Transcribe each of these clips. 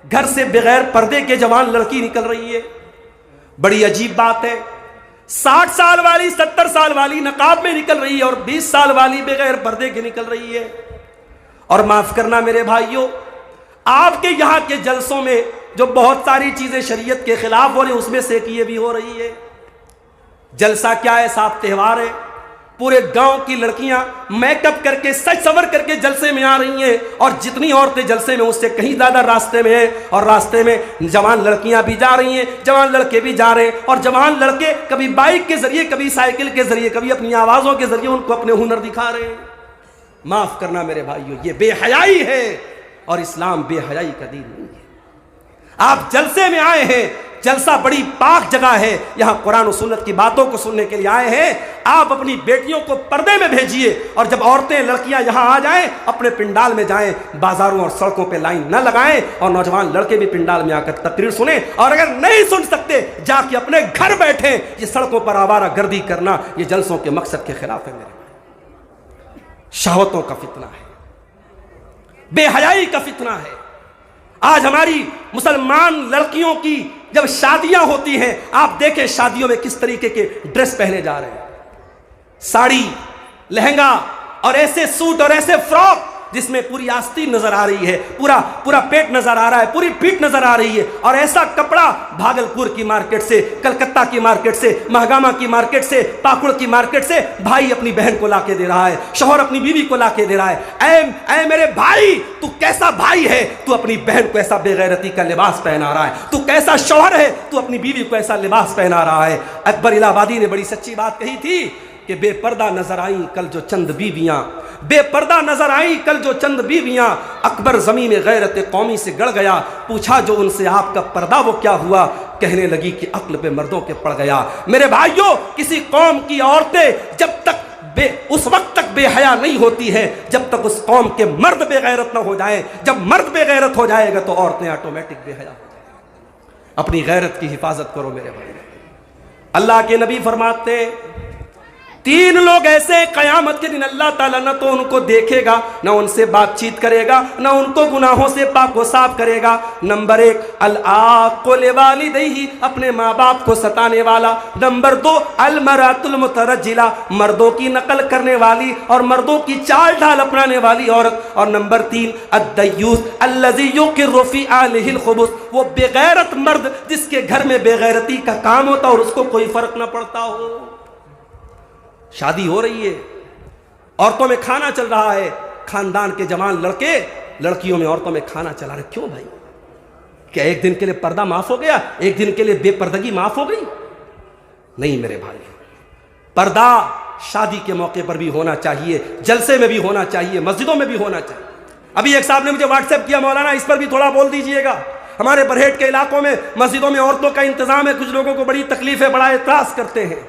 घर से बगैर पर्दे के जवान लड़की निकल रही है। बड़ी अजीब बात है, 60 साल वाली 70 साल वाली नकाब में निकल रही है और 20 साल वाली बगैर पर्दे के निकल रही है। और माफ करना मेरे भाइयों, आपके यहां के जलसों में जो बहुत सारी चीजें शरीयत के खिलाफ हो रही, उसमें से ये भी हो रही है। जलसा क्या है? साफ त्योहार है। पूरे गांव की लड़कियां मेकअप करके सज सवर करके जलसे में आ रही हैं और जितनी औरतें जलसे में उससे कहीं ज्यादा रास्ते में है। और रास्ते में जवान लड़कियां भी जा रही हैं, जवान लड़के भी जा रहे हैं। और जवान लड़के कभी बाइक के जरिए, कभी साइकिल के जरिए, कभी अपनी आवाजों के जरिए उनको अपने हुनर दिखा रहे हैं। माफ करना मेरे भाइयों, ये बेहयाई है और इस्लाम बेहयाई का दीन नहीं है। आप जलसे में आए हैं, जलसा बड़ी पाक जगह है, यहां कुरान और सुन्नत की बातों को सुनने के लिए आए हैं। आप अपनी बेटियों को पर्दे में भेजिए और जब औरतें लड़कियां यहां आ जाएं, अपने पिंडाल में जाएं, बाजारों और सड़कों पे लाइन न लगाएं और नौजवान लड़के भी पिंडाल में आकर तकरीर सुने। और अगर नहीं सुन सकते, जाके अपने घर बैठे। ये सड़कों पर आवारा गर्दी करना ये जलसों के मकसद के खिलाफ है। मेरे शहवतों का फितना है, बेहयाई का फितना है। आज हमारी मुसलमान लड़कियों की जब शादियां होती हैं, आप देखें शादियों में किस तरीके के ड्रेस पहने जा रहे हैं। साड़ी, लहंगा और ऐसे सूट और ऐसे फ्रॉक जिसमें पूरी आस्तीन नजर आ रही है, पूरा पूरा पेट नजर आ रहा है, पूरी पीठ नजर आ रही है। और ऐसा कपड़ा भागलपुर की मार्केट से, कलकत्ता की मार्केट से, महगामा की मार्केट से, पाकुड़ की मार्केट से भाई अपनी बहन को लाके दे रहा है, शौहर अपनी बीवी को लाके दे रहा है। ऐ मेरे भाई, तू कैसा भाई है? तू अपनी बहन को ऐसा बेगैरती का लिबास पहना रहा है। तू कैसा शौहर है? तू अपनी बीवी को ऐसा लिबास पहना रहा है। अकबर इलाहाबादी ने बड़ी सच्ची बात कही थी कि बेपर्दा नजर आई कल जो चंद बीवियां, बेपर्दा नजर आई कल जो चंद बीवियां। अकबर जमीन में गैरत कौमी से गड़ गया, पूछा जो उनसे आपका पर्दा वो क्या हुआ? कहने लगी कि अक्ल पे मर्दों के पड़ गया। मेरे भाइयों, किसी कौम की औरतें जब तक उस वक्त तक बेहया नहीं होती है जब तक उस कौम के मर्द बेगैरत ना हो जाए। जब मर्द बेगैरत हो जाएगा तो औरतें ऑटोमेटिक बेहया हो जाएंगी। अपनी गैरत की हिफाजत करो मेरे भाई। अल्लाह के नबी फरमाते, 3 लोग ऐसे क़यामत के दिन अल्लाह ताला न तो उनको देखेगा, न उनसे बातचीत करेगा, न उनको गुनाहों से पाक व साफ करेगा। नंबर 1 अल-आक़ु लिवालिदैहि, अपने माँ बाप को सताने वाला। नंबर 2 अल-मरातुल मुतरज्जिला, मर्दों की नकल करने वाली और मर्दों की चाल ढाल अपनाने वाली औरत। और नंबर 3 अद-दय्यूस अल्लज़ी युक़िर्रु फ़ी आलिहिल ख़ुबुस, वो बेगैरत मर्द जिसके घर में बेगैरती का काम होता और उसको कोई फर्क न पड़ता हो। शादी हो रही है, औरतों में खाना चल रहा है, खानदान के जवान लड़के लड़कियों में औरतों में खाना चला रहे। क्यों भाई? क्या एक दिन के लिए पर्दा माफ हो गया? एक दिन के लिए बेपर्दगी माफ हो गई? नहीं मेरे भाई, पर्दा शादी के मौके पर भी होना चाहिए, जलसे में भी होना चाहिए, मस्जिदों में भी होना चाहिए। अभी एक साहब ने मुझे व्हाट्सएप किया, मौलाना इस पर भी थोड़ा बोल दीजिएगा। हमारे बरहेट के इलाकों में मस्जिदों में औरतों का इंतजाम है, कुछ लोगों को बड़ी तकलीफ है, बड़ा एतराज करते हैं।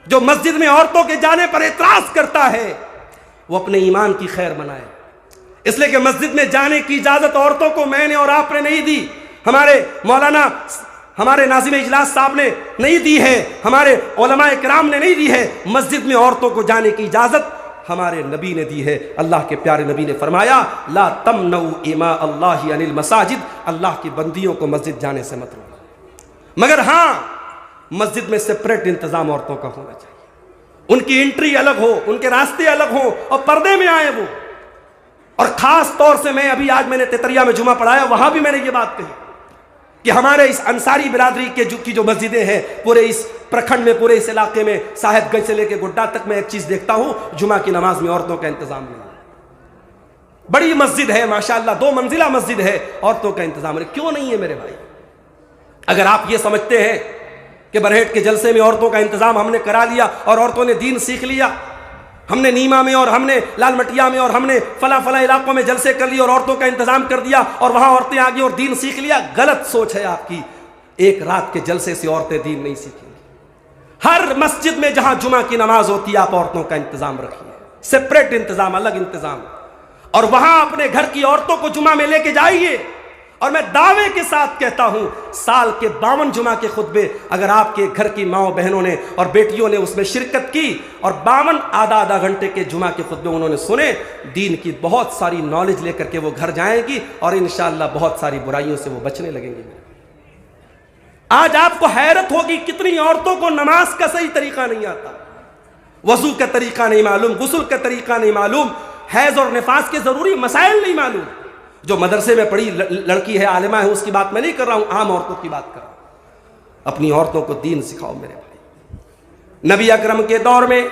जो मस्जिद में औरतों के जाने पर एतराज करता है वो अपने ईमान की खैर मनाए, इसलिए कि मस्जिद में जाने की इजाजत औरतों को मैंने और आपने नहीं दी, हमारे मौलाना, हमारे नाज़िम इजलास साहब ने नहीं दी है, हमारे उलमा इकराम ने नहीं दी है। मस्जिद में औरतों को जाने की इजाजत हमारे नबी ने दी है। अल्लाह के प्यारे नबी ने फरमाया, ला तमनऊ इमा अल्लाहि अनिल मसाजिद, अल्लाह की बंदियों को मस्जिद जाने से मत रोको। मगर हाँ, मस्जिद में सेपरेट इंतजाम औरतों का होना चाहिए, उनकी एंट्री अलग हो, उनके रास्ते अलग हो और पर्दे में आए वो। और खास तौर से मैं अभी आज मैंने तेतरिया में जुमा पढ़ाया, वहां भी मैंने ये बात कही कि हमारे इस अंसारी बिरादरी के की जो मस्जिदें हैं पूरे इस प्रखंड में, पूरे इस इलाके में, साहेबगंज से लेकर गुड्डा तक, मैं एक चीज देखता हूं, जुमा की नमाज में औरतों का इंतजाम नहीं। बड़ी मस्जिद है माशाअल्लाह, 2 मंजिला मस्जिद है, औरतों का इंतजाम नहीं। क्यों नहीं है मेरे भाई? अगर आप ये समझते हैं कि बरहेट के जलसे में औरतों का इंतजाम हमने करा लिया और औरतों ने दीन सीख लिया, हमने नीमा में और हमने लालमटिया में और हमने फला फला इलाकों में जलसे कर लिए और औरतों का इंतजाम कर दिया और वहां औरतें आ गई और दीन सीख लिया, गलत सोच है आपकी। एक रात के जलसे से औरतें दीन नहीं सीखेंगी। हर मस्जिद में जहां जुमा की नमाज होती है, आप औरतों का इंतजाम रखिए, सेपरेट इंतजाम, अलग इंतजाम। और वहां अपने घर की औरतों को जुमा में लेके जाइए और मैं दावे के साथ कहता हूं, साल के 52 जुमा के खुतबे अगर आपके घर की माओ बहनों ने और बेटियों ने उसमें शिरकत की और 52 आधा घंटे के जुमा के खुतबे उन्होंने सुने, दीन की बहुत सारी नॉलेज लेकर के वो घर जाएंगी और इंशाअल्लाह बहुत सारी बुराइयों से वो बचने लगेंगी। आज आपको हैरत होगी कितनी औरतों को नमाज का सही तरीका नहीं आता, वजू का तरीका नहीं मालूम, गुस्ल का तरीका नहीं मालूम, हैज और निफास के जरूरी मसाइल नहीं मालूम। जो मदरसे में पढ़ी लड़की है, आलिमा है, उसकी बात मैं नहीं कर रहा हूं, आम औरतों की बात कर रहा हूं। अपनी औरतों को दीन सिखाओ मेरे भाई। नबी अकरम के दौर में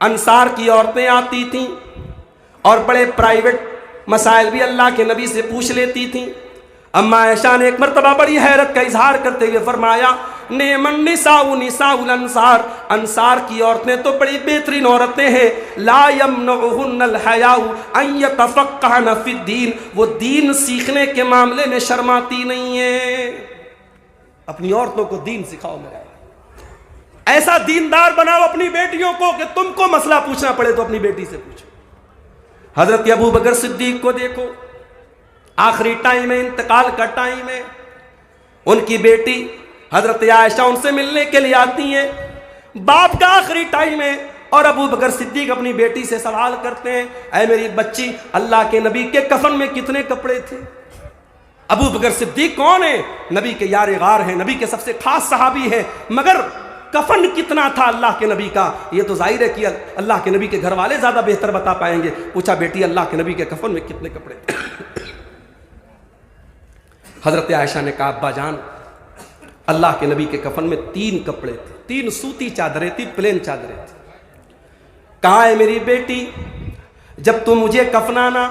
अंसार की औरतें आती थीं और बड़े प्राइवेट मसाइल भी अल्लाह के नबी से पूछ लेती थीं। अम्मा आयशा ने एक मरतबा बड़ी हैरत का इजहार करते हुए फरमाया, नेमन निसाउ निसाउल अंसार, अंसार की औरतें तो बड़ी बेहतरीन औरतें हैं। ला यमनउहुन्नल हयाउ अन यतफक्कहन फिद्दीन, वो दीन सीखने के मामले में शर्माती नहीं है। अपनी औरतों को दीन सिखाओ मेरा, ऐसा दीनदार बनाओ अपनी बेटियों को कि तुमको मसला पूछना पड़े तो अपनी बेटी से पूछो। हजरत अबू बकर सिद्दीक को देखो, आखिरी टाइम है, इंतकाल का टाइम है, उनकी बेटी हजरत आयशा उनसे मिलने के लिए आती हैं, बाप का आखिरी टाइम है और अबू बकर सिद्दीक अपनी बेटी से सवाल करते हैं, ऐ मेरी बच्ची, अल्लाह के नबी के कफन में कितने कपड़े थे? अबू बकर सिद्दीक कौन है? नबी के यार गार हैं, नबी के सबसे खास सहाबी हैं, मगर कफन कितना था अल्लाह के नबी का? ये तो जाहिर है कि अल्लाह के नबी के घर वाले ज्यादा बेहतर बता पाएंगे। पूछा, बेटी अल्लाह के नबी के कफन में कितने कपड़े थे? हजरत आयशा ने कहा, अब्बा जान, अल्लाह के नबी के कफन में 3 कपड़े थे, 3 सूती चादरें थी, प्लेन चादरें थी। कहा है मेरी बेटी, जब तुम मुझे कफनाना,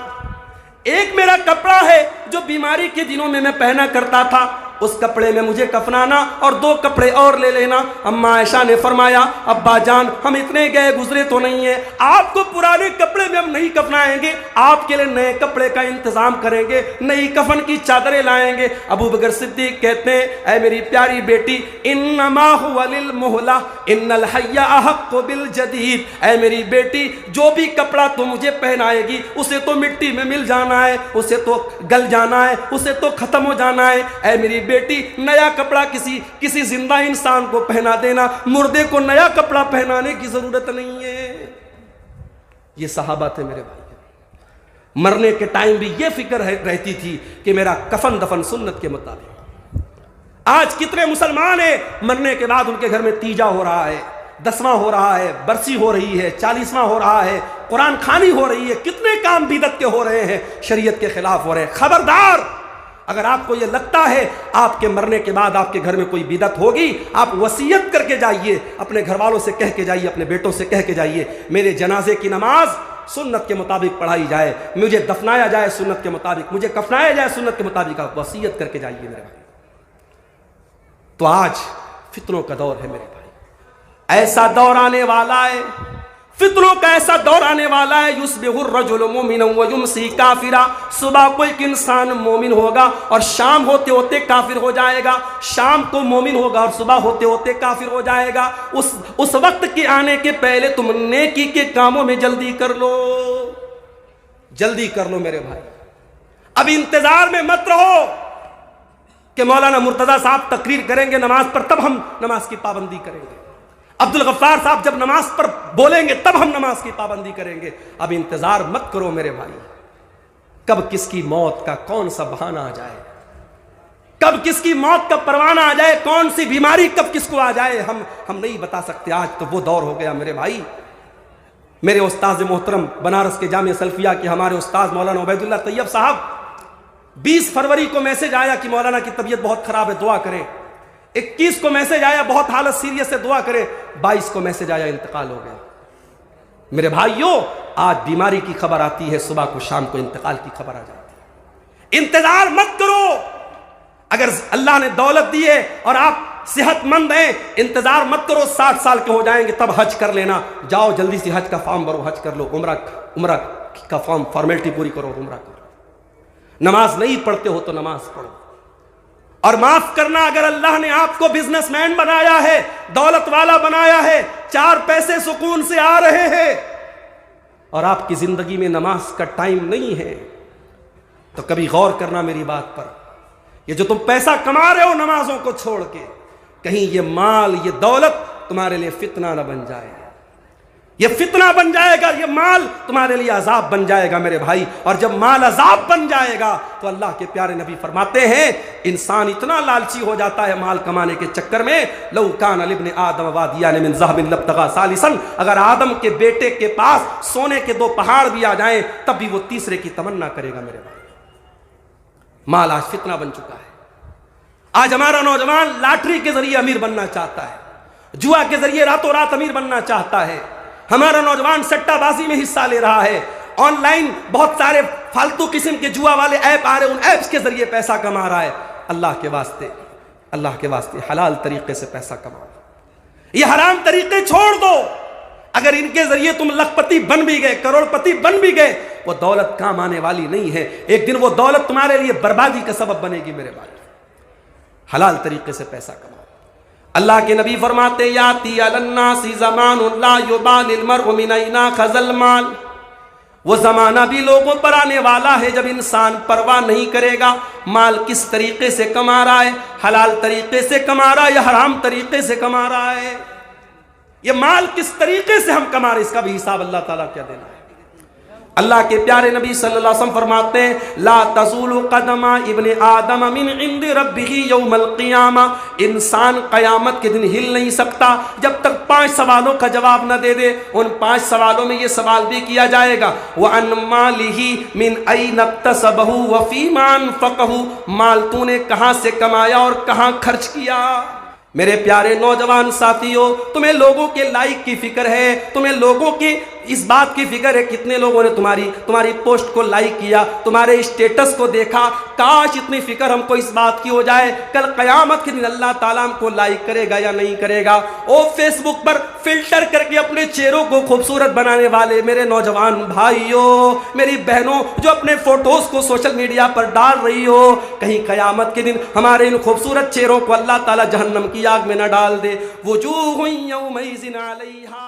एक मेरा कपड़ा है जो बीमारी के दिनों में मैं पहना करता था, उस कपड़े में मुझे कफनाना और 2 कपड़े और ले लेना। अम्मा आयशा ने फरमाया, अब्बा जान, हम इतने गए गुजरे तो नहीं है, आपको पुराने कपड़े में हम नहीं कफनाएंगे, आपके लिए नए कपड़े का इंतजाम करेंगे, नई कफन की चादरें लाएंगे। अबू बकर सिद्दीक कहते हैं, ऐ मेरी प्यारी बेटी, इन्नमा हुवा लिल मुहला इन्नल हय्या अहक्कु बिल जदीद, ऐ मेरी बेटी, जो भी कपड़ा तुम मुझे पहनाएगी उसे तो मिट्टी में मिल जाना है, उसे तो गल जाना है, उसे तो खत्म हो जाना है। ऐ मेरी बेटी, नया कपड़ा किसी जिंदा इंसान को पहना देना, मुर्दे को नया कपड़ा पहनाने की जरूरत नहीं है। ये सहाबा थे मेरे भाई। मरने के टाइम भी ये फिक्र रहती थी कि मेरा कफन दफन सुन्नत के मुताबिक। आज कितने मुसलमान हैं, मरने के बाद उनके घर में तीजा हो रहा है, 10वां हो रहा है, बरसी हो रही है, 40वां हो रहा है, कुरान खानी हो रही है, कितने काम बिदत के हो रहे हैं, शरीयत के खिलाफ हो रहे हैं। खबरदार, अगर आपको यह लगता है आपके मरने के बाद आपके घर में कोई बिदत होगी, आप वसीयत करके जाइए, अपने घर वालों से कह के जाइए, अपने बेटों से कह के जाइए, मेरे जनाजे की नमाज सुन्नत के मुताबिक पढ़ाई जाए, मुझे दफनाया जाए सुन्नत के मुताबिक, मुझे कफनाया जाए सुन्नत के मुताबिक, आप वसीयत करके जाइए मेरे भाई। तो आज फितनों का दौर है मेरे भाई, ऐसा दौर आने वाला है, फितनों का ऐसा दौर आने वाला है, युस्बिहुर रजुल मुमिनन व युमसी काफिरा, सुबह को एक इंसान मोमिन होगा और शाम होते होते काफिर हो जाएगा, शाम को मोमिन होगा और सुबह होते होते काफिर हो जाएगा। उस वक्त के आने के पहले तुम नेकी के कामों में जल्दी कर लो, जल्दी कर लो मेरे भाई। अब इंतजार में मत रहो कि मौलाना मुर्तजा साहब तकरीर करेंगे नमाज पर तब हम नमाज की पाबंदी करेंगे, अब्दुल गफ्फार साहब जब नमाज पर बोलेंगे तब हम नमाज की पाबंदी करेंगे। अब इंतजार मत करो मेरे भाई, कब किसकी मौत का कौन सा बहाना आ जाए, कब किसकी मौत का परवाना आ जाए, कौन सी बीमारी कब किसको आ जाए, हम नहीं बता सकते। आज तो वो दौर हो गया मेरे भाई। मेरे उस्ताद मोहतरम बनारस के जामिया सल्फिया के हमारे उस्ताद मौलाना उबैदुल्लाह तैयब साहब, 20 फरवरी को मैसेज आया कि मौलाना की तबीयत बहुत खराब है, दुआ करें। 21 को मैसेज आया बहुत हालत सीरियस है, दुआ करें। 22 को मैसेज आया इंतकाल हो गया। मेरे भाइयों, आज बीमारी की खबर आती है, सुबह को शाम को इंतकाल की खबर आ जाती है। इंतजार मत करो, अगर अल्लाह ने दौलत दी है और आप सेहतमंद हैं, इंतजार मत करो 60 साल के हो जाएंगे तब हज कर लेना, जाओ जल्दी से हज का फॉर्म भरो, हज कर लो, उम्रा का फॉर्म फॉर्मेलिटी पूरी करो, उम्रा करो। नमाज नहीं पढ़ते हो तो नमाज पढ़ो। और माफ करना, अगर अल्लाह ने आपको बिजनेसमैन बनाया है, दौलत वाला बनाया है, 4 पैसे सुकून से आ रहे हैं और आपकी जिंदगी में नमाज का टाइम नहीं है, तो कभी गौर करना मेरी बात पर। ये जो तुम पैसा कमा रहे हो नमाजों को छोड़ के, कहीं ये माल, ये दौलत तुम्हारे लिए फितना न बन जाए। ये फितना बन जाएगा, ये माल तुम्हारे लिए अजाब बन जाएगा मेरे भाई। और जब माल अजाब बन जाएगा तो अल्लाह के प्यारे नबी फरमाते हैं इंसान इतना लालची हो जाता है माल कमाने के चक्कर में, लौ कान लिब्ने आदम वादियान मिन ज़हबिन लब्तगा सालिसन, अगर आदम के बेटे के पास सोने के 2 पहाड़ भी आ जाएं तब भी वो तीसरे की तमन्ना करेगा मेरे भाई। माल आज फितना बन चुका है। आज हमारा नौजवान लॉटरी के जरिए अमीर बनना चाहता है, जुआ के जरिए रातों रात अमीर बनना चाहता है। हमारा नौजवान सट्टाबाजी में हिस्सा ले रहा है। ऑनलाइन बहुत सारे फालतू किस्म के जुआ वाले ऐप आ रहे हैं, उन ऐप्स के जरिए पैसा कमा रहा है। अल्लाह के वास्ते हलाल तरीके से पैसा कमाओ, ये हराम तरीके छोड़ दो। अगर इनके जरिए तुम लखपति बन भी गए, करोड़पति बन भी गए, वो दौलत काम आने वाली नहीं है। एक दिन वो दौलत तुम्हारे लिए बर्बादी का सबब बनेगी मेरे भाई। हलाल तरीके से पैसा कमाओ। अल्लाह के नबी फरमाते याती अलन्नासी ज़मानुन ला युबालिल मर्उ मिन ऐना खज़ल माल, वो जमाना भी लोगों पर आने वाला है जब इंसान परवाह नहीं करेगा माल किस तरीके से कमा रहा है, हलाल तरीके से कमा रहा है या हराम तरीके से कमा रहा है। ये माल किस तरीके से हम कमा रहे हैं इसका भी हिसाब अल्लाह ताला क्या देना है। अल्लाह के प्यारे नबी सल्लल्लाहु अलैहि वसल्लम फरमाते हैं ला तज़ूलु क़दमा इब्ने आदम मिन इंदि रब्बिही यौमल क़ियामा, इंसान क़यामत के दिन हिल नहीं सकता जब तक 5 सवालों का जवाब न दे दे। उन 5 सवालों में ये सवाल भी किया जाएगा व अन मालिही मिन ऐन इक्तसबहु व फ़ीमा अनफ़क़हु, माल तूने कहाँ से कमाया और कहाँ खर्च किया। मेरे प्यारे नौजवान साथियों, तुम्हें लोगों के लाइक की फिक्र है, तुम्हें लोगों की इस बात की फिक्र है कितने लोगों ने तुम्हारी पोस्ट को लाइक किया, तुम्हारे स्टेटस को देखा। काश इतनी फिक्र हमको इस बात की हो जाए कल क़यामत के दिन अल्लाह ताला हमको लाइक करेगा या नहीं करेगा। ओ फेसबुक पर फिल्टर करके अपने चेहरों को खूबसूरत बनाने वाले मेरे नौजवान भाइयों, मेरी बहनों जो अपने फोटोज को सोशल मीडिया पर डाल रही हो, कहीं क़यामत के दिन हमारे इन खूबसूरत चेहरों को अल्लाह ताला जहन्नम की आग में न डाल दे। वुजूहुन यौमइज़िन अलैहा